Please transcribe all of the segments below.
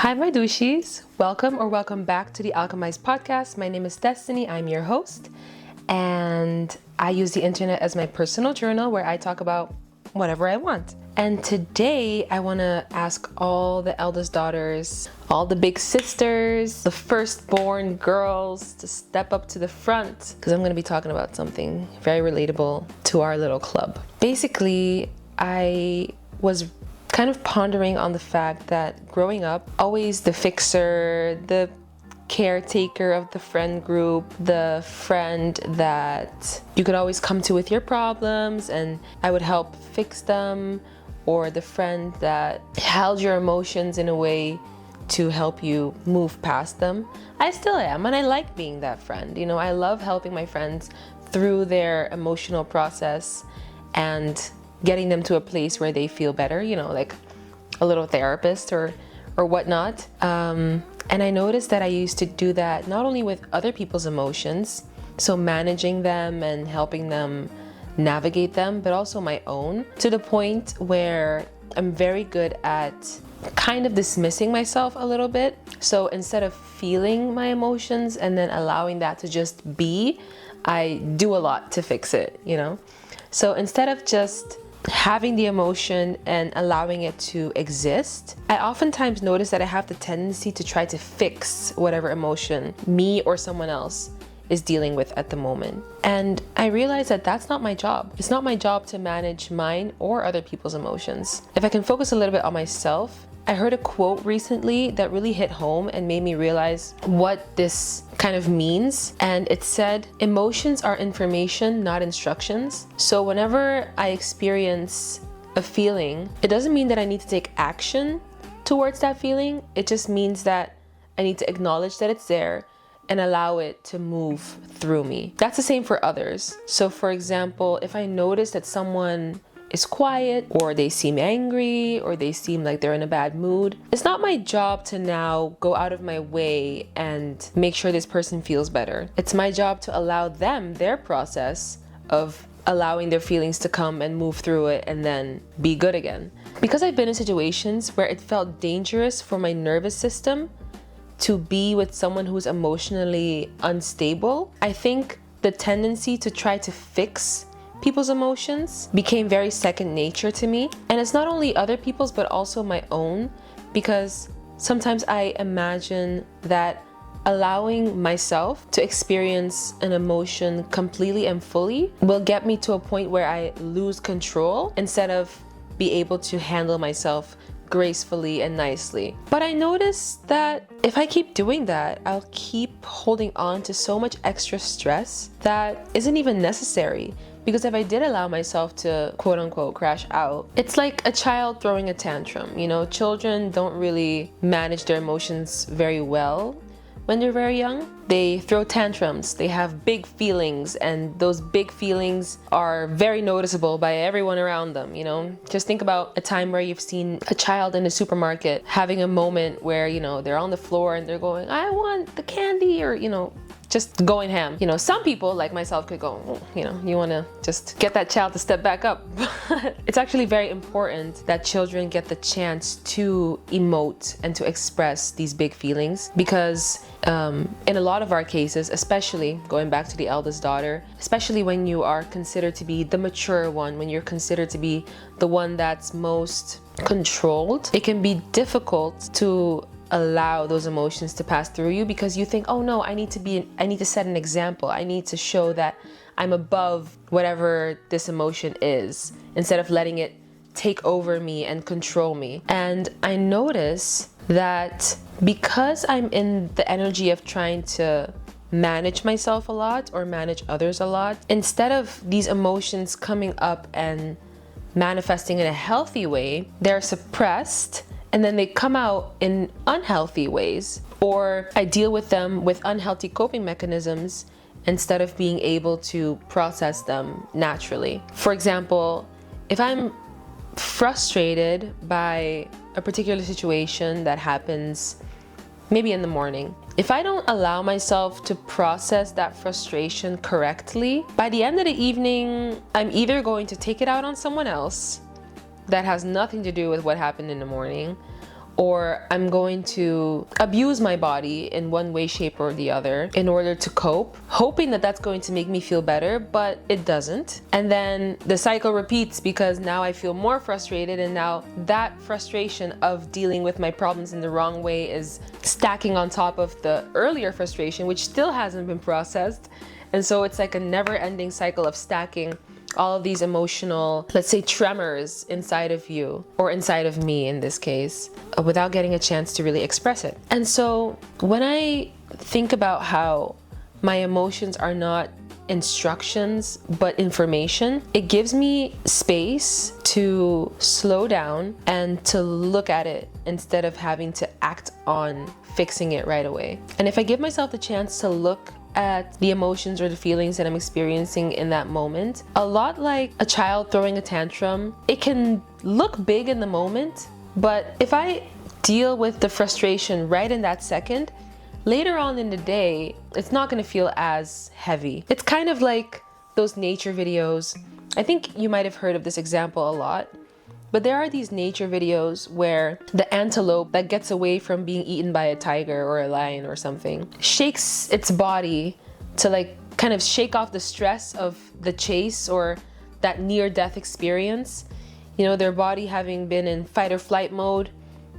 Hi, my douchies. Welcome back to the Alchemize Podcast. My name is Destiny. I'm your host, and I use the internet as my personal journal where I talk about whatever I want. And today I want to ask all the eldest daughters, all the big sisters, the firstborn girls to step up to the front because I'm going to be talking about something very relatable to our little club. Basically, I was kind of pondering on the fact that growing up, always the fixer, the caretaker of the friend group, the friend that you could always come to with your problems and I would help fix them, or the friend that held your emotions in a way to help you move past them. I still am, and I like being that friend. You know, I love helping my friends through their emotional process and getting them to a place where they feel better, you know, like a little therapist or whatnot. And I noticed that I used to do that not only with other people's emotions, so managing them and helping them navigate them, but also my own, to the point where I'm very good at kind of dismissing myself a little bit. So instead of feeling my emotions and then allowing that to just be, I do a lot to fix it, you know? So instead of just having the emotion and allowing it to exist, I oftentimes notice that I have the tendency to try to fix whatever emotion me or someone else is dealing with at the moment. And I realize that that's not my job. It's not my job to manage mine or other people's emotions. If I can focus a little bit on myself, I heard a quote recently that really hit home and made me realize what this kind of means. And it said, emotions are information, not instructions. So whenever I experience a feeling, it doesn't mean that I need to take action towards that feeling. It just means that I need to acknowledge that it's there and allow it to move through me. That's the same for others. So for example, if I notice that someone is quiet, or they seem angry, or they seem like they're in a bad mood, it's not my job to now go out of my way and make sure this person feels better. It's my job to allow them their process of allowing their feelings to come and move through it and then be good again. Because I've been in situations where it felt dangerous for my nervous system to be with someone who's emotionally unstable, I think the tendency to try to fix people's emotions became very second nature to me. And it's not only other people's, but also my own, because sometimes I imagine that allowing myself to experience an emotion completely and fully will get me to a point where I lose control instead of be able to handle myself gracefully and nicely. But I noticed that if I keep doing that, I'll keep holding on to so much extra stress that isn't even necessary. Because if I did allow myself to quote unquote crash out, it's like a child throwing a tantrum. You know, children don't really manage their emotions very well when they're very young. They throw tantrums, they have big feelings, and those big feelings are very noticeable by everyone around them, you know? Just think about a time where you've seen a child in the supermarket having a moment where, you know, they're on the floor and they're going, I want the candy, or, you know, just going ham. You know, some people like myself could go, oh, you know, you want to just get that child to step back up. But it's actually very important that children get the chance to emote and to express these big feelings, because in a lot of our cases, especially going back to the eldest daughter, especially when you are considered to be the mature one, when you're considered to be the one that's most controlled, it can be difficult to allow those emotions to pass through you, because you think, oh no, I need to set an example. I need to show that I'm above whatever this emotion is, instead of letting it take over me and control me. And I notice that because I'm in the energy of trying to manage myself a lot or manage others a lot, instead of these emotions coming up and manifesting in a healthy way, they're suppressed and then they come out in unhealthy ways, or I deal with them with unhealthy coping mechanisms instead of being able to process them naturally. For example, if I'm frustrated by a particular situation that happens maybe in the morning, if I don't allow myself to process that frustration correctly, by the end of the evening, I'm either going to take it out on someone else that has nothing to do with what happened in the morning, or I'm going to abuse my body in one way, shape, or the other in order to cope, hoping that that's going to make me feel better, but it doesn't. And then the cycle repeats because now I feel more frustrated, and now that frustration of dealing with my problems in the wrong way is stacking on top of the earlier frustration, which still hasn't been processed. And so it's like a never-ending cycle of stacking all of these emotional, let's say, tremors inside of you, or inside of me in this case, without getting a chance to really express it. And so when I think about how my emotions are not instructions but information, it gives me space to slow down and to look at it instead of having to act on fixing it right away. And if I give myself the chance to look at the emotions or the feelings that I'm experiencing in that moment, a lot like a child throwing a tantrum, it can look big in the moment, but if I deal with the frustration right in that second, later on in the day, it's not going to feel as heavy. It's kind of like those nature videos. I think you might have heard of this example a lot, but there are these nature videos where the antelope that gets away from being eaten by a tiger or a lion or something shakes its body to like kind of shake off the stress of the chase or that near-death experience. You know, their body having been in fight or flight mode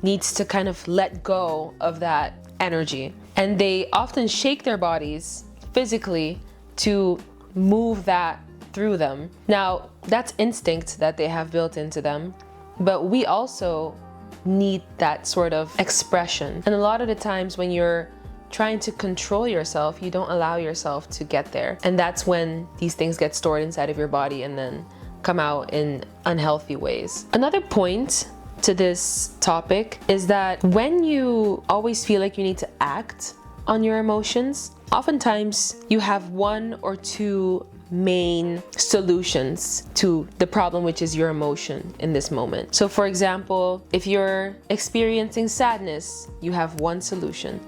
needs to kind of let go of that energy. And they often shake their bodies physically to move that through them. Now, that's instinct that they have built into them, but we also need that sort of expression. And a lot of the times when you're trying to control yourself, you don't allow yourself to get there. And that's when these things get stored inside of your body and then come out in unhealthy ways. Another point to this topic is that when you always feel like you need to act on your emotions, oftentimes you have one or two main solutions to the problem, which is your emotion in this moment. So for example, if you're experiencing sadness, you have one solution.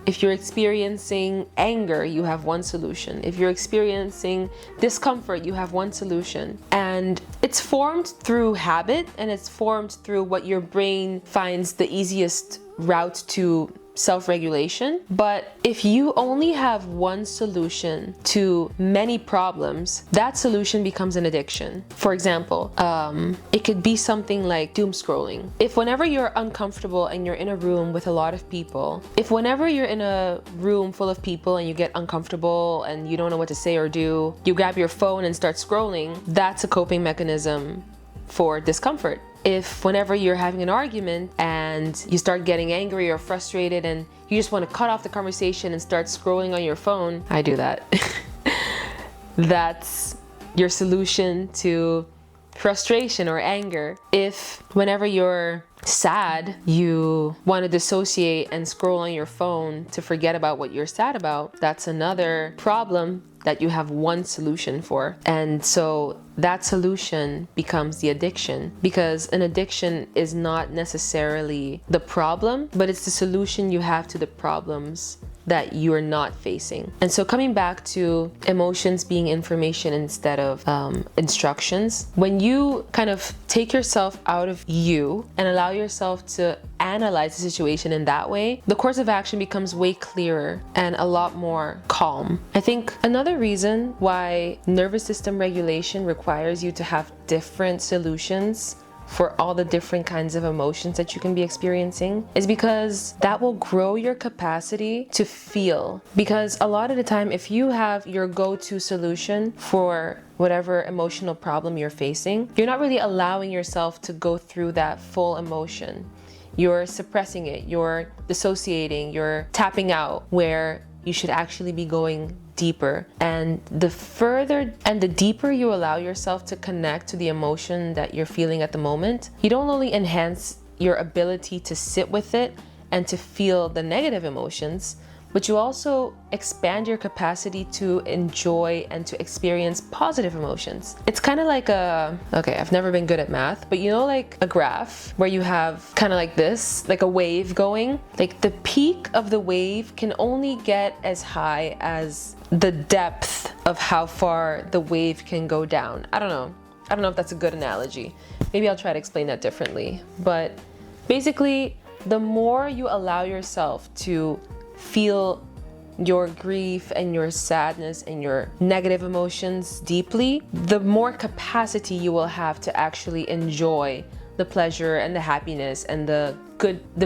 If you're experiencing anger, you have one solution. If you're experiencing discomfort, you have one solution. And it's formed through habit, and it's formed through what your brain finds the easiest route to self-regulation. But if you only have one solution to many problems, that solution becomes an addiction. For example, it could be something like doom scrolling. If whenever you're uncomfortable and you're in a room with a lot of people, if whenever you're in a room full of people and you get uncomfortable and you don't know what to say or do, you grab your phone and start scrolling, that's a coping mechanism for discomfort. If whenever you're having an argument and you start getting angry or frustrated and you just want to cut off the conversation and start scrolling on your phone, I do that. That's your solution to frustration or anger. If whenever you're sad, you want to dissociate and scroll on your phone to forget about what you're sad about, that's another problem that you have one solution for. And so that solution becomes the addiction, because an addiction is not necessarily the problem, but it's the solution you have to the problems that you are not facing. And so coming back to emotions being information instead of instructions, when you kind of take yourself out of you and allow yourself to analyze the situation in that way, the course of action becomes way clearer and a lot more calm. I think another reason why nervous system regulation requires you to have different solutions for all the different kinds of emotions that you can be experiencing is because that will grow your capacity to feel. Because a lot of the time, if you have your go-to solution for whatever emotional problem you're facing, you're not really allowing yourself to go through that full emotion. You're suppressing it, you're dissociating, you're tapping out, where you should actually be going deeper. And the further and the deeper you allow yourself to connect to the emotion that you're feeling at the moment, you don't only enhance your ability to sit with it and to feel the negative emotions, but you also expand your capacity to enjoy and to experience positive emotions. It's kind of like okay, I've never been good at math, but you know, like a graph where you have kind of like this, like a wave going, like the peak of the wave can only get as high as the depth of how far the wave can go down. I don't know if that's a good analogy. Maybe I'll try to explain that differently. But basically, the more you allow yourself to feel your grief and your sadness and your negative emotions deeply, the more capacity you will have to actually enjoy the pleasure and the happiness and the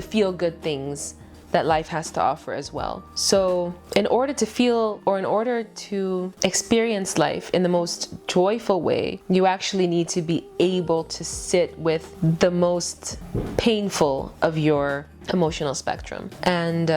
feel good things that life has to offer as well. So in order to experience life in the most joyful way, you actually need to be able to sit with the most painful of your emotional spectrum. And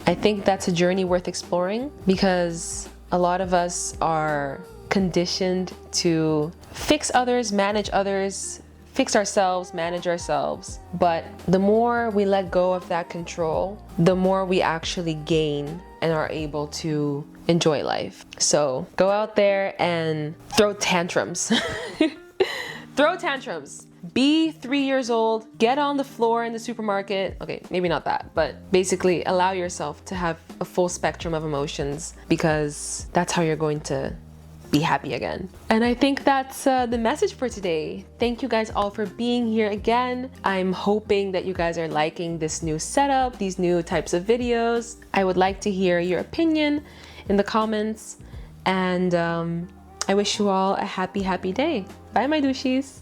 I think that's a journey worth exploring, because a lot of us are conditioned to fix others, manage others, fix ourselves, manage ourselves. But the more we let go of that control, the more we actually gain and are able to enjoy life. So go out there and throw tantrums. Throw tantrums. Be 3 years old, get on the floor in the supermarket. Okay, maybe not that, but basically allow yourself to have a full spectrum of emotions, because that's how you're going to be happy again. And I think that's the message for today. Thank you guys all for being here again. I'm hoping that you guys are liking this new setup, these new types of videos. I would like to hear your opinion in the comments, and I wish you all a happy day. Bye, my douchies.